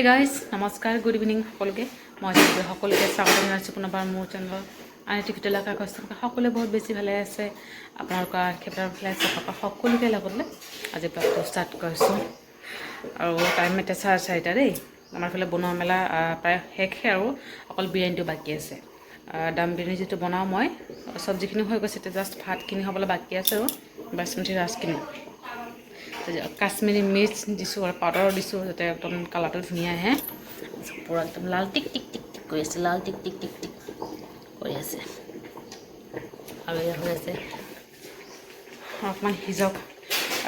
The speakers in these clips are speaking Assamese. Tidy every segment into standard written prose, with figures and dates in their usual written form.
হে গাইজ নমস্কাৰ গুড ইভিনিং সকলোকে মই সকলোকে স্বাগতম জনাইছোঁ পুনৰবাৰ মোৰ চেনেলত আইটি ভিতৰলৈ সকলোৱে বহুত বেছি ভালে আছে আপোনালোকৰ ক্ষেত্ৰত ভালে আছে সকলোকে লগতে আজি ব্লগটো ষ্টাৰ্ট কৰিছোঁ আৰু টাইম এতিয়া 4:30 দেই আমাৰ ফালে বনোৱা মেলা প্ৰায় শেষে আৰু অকল বিৰিয়ানীটো বাকী আছে দাম বিৰিয়ানী যিটো বনাওঁ মই চব্জিখিনি হৈ গৈছে এতিয়া জাষ্ট ভাতখিনি হ'বলৈ বাকী আছে আৰু বাচমতি ৰাইচখিনি কাশ্মীৰী মিৰ্চ দিছোঁ আৰু পাউডাৰ দিছোঁ যাতে একদম কালাৰটো ধুনীয়া আহে পূৰা একদম লাল টিক টিক টিক টিক কৰি আছে লাল টিক টিক টিক টিক কৰি আছে আৰু এয়া হৈ আছে অকণমান সিজক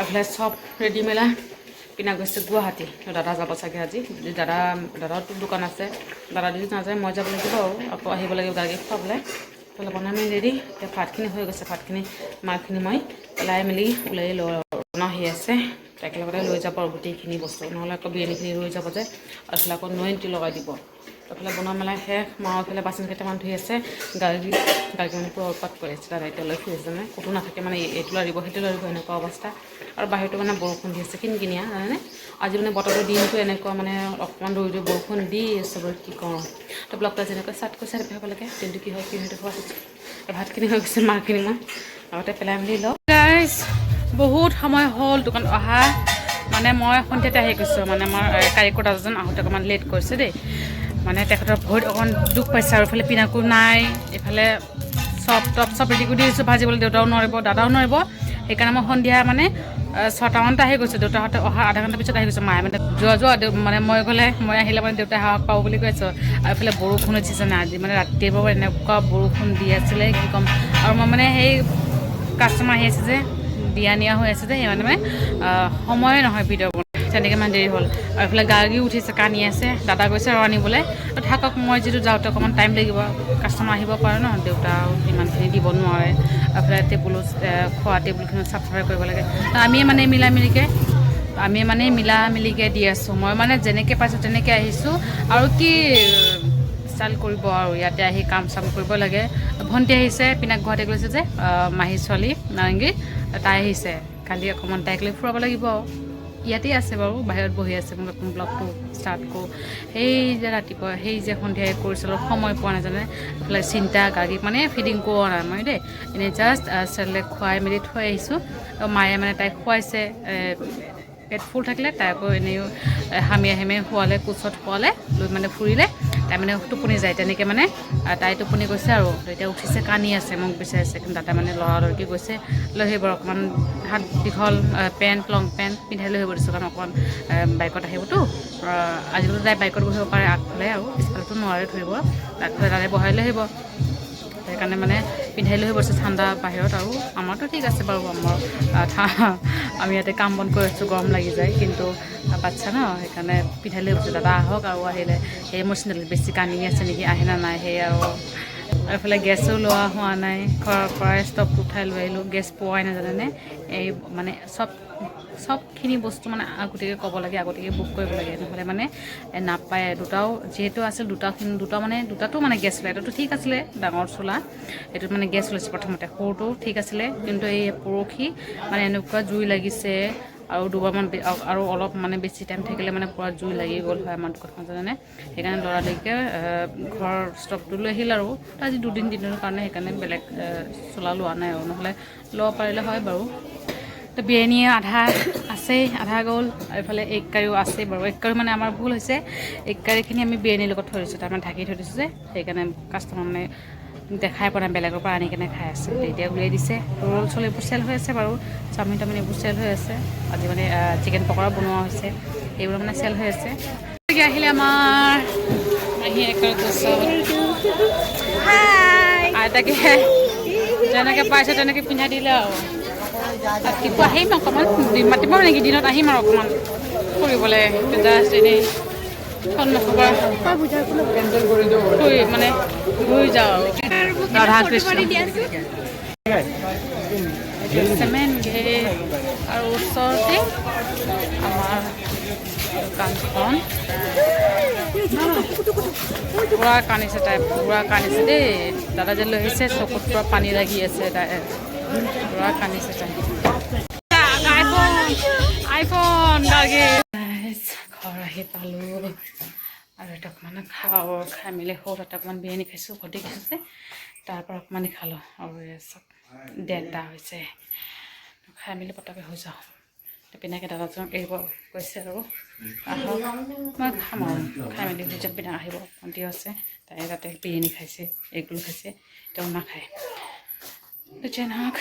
এইফালে চব ৰেডি মেলা পিনা গৈছে গুৱাহাটী দাদা যাব চাগে আজি যদি দাদাটো দোকান আছে দাদা যদি নাযায় মই যাব লাগিব আৰু আকৌ আহিব লাগিব গাড়ী খুৱাবলৈ তাহলে বনাই মেলি ৰেডি এতিয়া ভাতখিনি হৈ গৈছে ভাতখিনি মাৰখিনি মই পেলাই মেলি ওলাই বনা হৈ আছে একেলগতে লৈ যাব আৰু গোটেইখিনি বস্তু নহ'লে আকৌ বিৰিয়ানীখিনি ৰৈ যাব যে আৰু এইফালে আকৌ 90 লগাই দিব এইফালে বনোৱা মেলা শেষ মাও এইফালে বাচন কেইটামান ধুই আছে গাড়ীখন পুৰা উৎপাত কৰি আছে দাদা এতিয়া লৈ ফুৰি আছে মানে ক'তো নাথাকে মানে এইটো লৰিব সেইটো লৰিব এনেকুৱা অৱস্থা আৰু বাহিৰটো মানে বৰষুণ দি আছে কিনকিনীয়া জানেনে আজি মানে বতৰটো দিনটো এনেকুৱা মানে অকণমান দৌৰি বৰষুণ দি আছে বাৰু কি কৰোঁ তো ব্লগটা যেনেকৈ ষ্টাৰ্ট কৰিছে সেইবিলাকে কিন্তু কি হয় খোৱা ভাতখিনি হৈ গৈছে মাৰখিনি মই আগতে পেলাই মেলি লওঁ গাইজ বহুত সময় হ'ল দোকান অহা মানে মই সন্ধিয়াতে আহি গৈছোঁ মানে আমাৰ কাৰিকৰ দাদাজন আহোঁতে অকণমান লেট কৰিছে দেই মানে তেখেতৰ ভৰিত অকণমান দুখ পাইছে আৰু এইফালে পিনাকো নাই এইফালে চব ৰেডি কৰি দিছোঁ ভাজিবলৈ দেউতাও নোৱাৰিব দাদাও নোৱাৰিব সেইকাৰণে মই সন্ধিয়া মানে 6টামানতে আহি গৈছোঁ দেউতাহঁতে অহা আধা ঘণ্টা পিছত আহি গৈছোঁ মায়ে মানে যোৱা মানে মই আহিলে মানে দেউতাই সাহস পাব বুলি কৈছোঁ আৰু এইফালে বৰষুণ উঠিছে না আজি মানে ৰাতিপুৱা এনেকুৱা বৰষুণ দি আছিলে কি ক'ম আৰু মই মানে সেই কাষ্টমাৰ আহি আছে যে দিয়া নিয়া হৈ আছে যে সেই মানে সময়ে নহয় ভিডিঅ' তেনেকৈ মানে দেৰি হ'ল আৰু এইফালে গাড়ী উঠিছে কানি আছে দাদা গৈছে আৰু আনিবলৈ থাকক মই যিটো যাওঁতে অকণমান টাইম লাগিব কাষ্টমাৰ আহিব পাৰে ন দেউতাও ইমানখিনি দিব নোৱাৰে এইফালে টেবুলো খোৱা টেবুলখিনি চাফ চাফাই কৰিব লাগে আমিয়ে মানে মিলা মিলিকৈ দি আছোঁ মই মানে যেনেকৈ পাইছোঁ তেনেকৈ আহিছোঁ আৰু কি ষ্টাইল কৰিব আৰু ইয়াতে আহি কাম চাম কৰিব লাগে ভণ্টি আহিছে পিনাক গুৱাহাটী গৈছে যে মাহী ছোৱালী নাৰেংগী তাই আহিছে কালি অকণমান তাইক লৈ ফুৰাব লাগিব আৰু ইয়াতেই আছে বাৰু বাহিৰত বহি আছে মই নতুন ব্লগটো ষ্টাৰ্ট কৰোঁ সেই যে ৰাতিপুৱা সেই যে সন্ধিয়াই কৰিছিলোঁ সময় পোৱা নাজানে এইফালে চিন্তা গাড়ী মানে ফিডিং কৰোৱা নাই মই দেই এনেই জাষ্ট চেলেক খুৱাই মেলি থৈ আহিছোঁ আৰু মায়ে মানে তাইক খুৱাইছে পেট ফুল থাকিলে তাই আকৌ এনেও হামিয়াই শোৱালে কোচত শোৱালে লৈ মানে ফুৰিলে তাই মানে টোপনি যায় তেনেকৈ মানে তাই টোপনি গৈছে আৰু এতিয়া উঠিছে কানি আছে মোক বিচাৰিছে কিন্তু তাতে মানে লৰালৰিকৈ গৈছে লৈ আহিব অকণমান হাত দীঘল পেণ্ট লং পেণ্ট পিন্ধাই লৈ আহিব দিছোঁ কাৰণ অকণমান বাইকত আহিবতো আজিকালি তাই বাইকত বহিব পাৰে আগফালে আৰু পিছফালেতো নোৱাৰে ধৰিব আগফালে তাতে বহাই লৈ আহিব সেইকাৰণে মানে পিন্ধাই লৈ আহিব দিছোঁ ঠাণ্ডা বাহিৰত আৰু আমাৰতো ঠিক আছে বাৰু আমি ইয়াতে কাম বন কৰি আছোঁ গৰম লাগি যায় কিন্তু বাচ্ছা ন সেইকাৰণে পিন্ধাই লৈ আহিছোঁ দাদা আহক আৰু আহিলে সেই মোৰ চিন্তা বেছি কান্দি আছে নেকি আহে না নাই সেই আৰু এইফালে গেছো লোৱা হোৱা নাই ঘৰৰ পৰাই ষ্টভটো উঠাই লৈ আহিলোঁ গেছ পোৱাই নাজানেনে এই মানে চবখিনি বস্তু মানে আগতীয়াকৈ ক'ব লাগে আগতীয়াকৈ বুক কৰিব লাগে নহ'লে মানে নাপায় দুটাও যিহেতু আছিল দুটাতো মানে গেছ ওলাই এইটোতো ঠিক আছিলে ডাঙৰ চোলা এইটোত মানে গেছ ওলাইছে প্ৰথমতে সৰুটো ঠিক আছিলে কিন্তু এই পৰহি মানে এনেকুৱা জুই লাগিছে আৰু দুবাৰমান আৰু অলপ মানে বেছি টাইম থাকিলে মানে পূৰা জুই লাগি গ'ল হয় আমাৰ দোকানখন জানে সেইকাৰণে লৰালৰিকৈ ঘৰৰ ষ্টভটো লৈ আহিল আৰু আজি 2 দিনৰ কাৰণে সেইকাৰণে বেলেগ চোলা লোৱা নাই আৰু নহ'লে ল'ব পাৰিলে হয় বাৰু তো বিৰিয়ানী আধা গ'ল এইফালে এগ কাৰীও আছেই বাৰু এগ কাৰী মানে আমাৰ ভুল হৈছে এগ কাৰীখিনি আমি বিৰিয়ানীৰ লগত থৈ দিছোঁ তাৰমানে ঢাকি থৈ দিছোঁ যে সেইকাৰণে কাষ্টমাৰ মানে দেখাই পোৱা নাই বেলেগৰ পৰা আনি কেনে খাই আছে এতিয়া উলিয়াই দিছে ৰোল চল এইবোৰ চেল হৈ আছে বাৰু চাওমিন টাওমিন এইবোৰ চেল হৈ আছে আজি মানে চিকেন পকৰা বনোৱা হৈছে এইবোৰ মানে চেল হৈ আছে আহিলে আমাৰ আহি আইতাকে যেনেকৈ পাইছে তেনেকৈ পিন্ধাই দিলে আৰু ৰাতিপুৱা আহিম অকণমান মাতিব নেকি দিনত আহিম আৰু অকণমান ফুৰিবলৈ জাষ্ট এনেই মানে ঘূৰি যাওঁ ৰাধা কৃষ্ণ চেমেণ্ট গেট আৰু ওচৰতে আমাৰ দোকানখন পূৰা কান্দিছে তাই পূৰা কান্দিছে দেই দাদা যে লৈ আহিছে চকুত পূৰা পানী লাগি আছে তাই পূৰা কান্দিছে তাই আইফোন ঘৰ আহি পালোঁ আৰু এটা অকণমান খাওঁ খাই মেলি সৰু তাতে অকণমান বিৰিয়ানী খাইছোঁ ভৰ্তি খাইছোঁ যে তাৰপৰা অকণমানে খালোঁ আৰু চব 1:30 হৈছে খাই মেলি পটককৈ হৈ যাওঁ পিনাকে দাদাজনক এৰিব কৈছে আৰু আহক মই খাম আৰু খাই মেলি হৈ যাম পিনাক আহিব ভণ্টিও আছে তাই তাতে বিৰিয়ানী খাইছে এগৰোল খাইছে তেওঁ নাখায় যে নহওক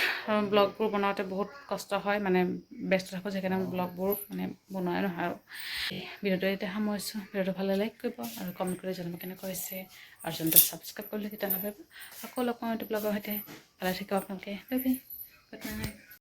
ব্লগবোৰ বনাওঁতে বহুত কষ্ট হয় মানে ব্যস্ত থাকোঁ সেইকাৰণে ব্লগবোৰ মানে বনোৱাই নহয় আৰু ভিডিঅ'টো এতিয়া সামৰিছোঁ ভিডিঅ'টো ভালে লাইক কৰিব আৰু কমেণ্ট কৰি জনাব কেনেকুৱা হৈছে আৰু যোনটো ছাবস্ক্ৰাইব কৰিলে তেতিয়া নাপাব আকৌ লগ পাওঁ এইটো ব্লগৰ সৈতে ভালে থাকিব আপোনালোকে বাই বাই গুড নাইট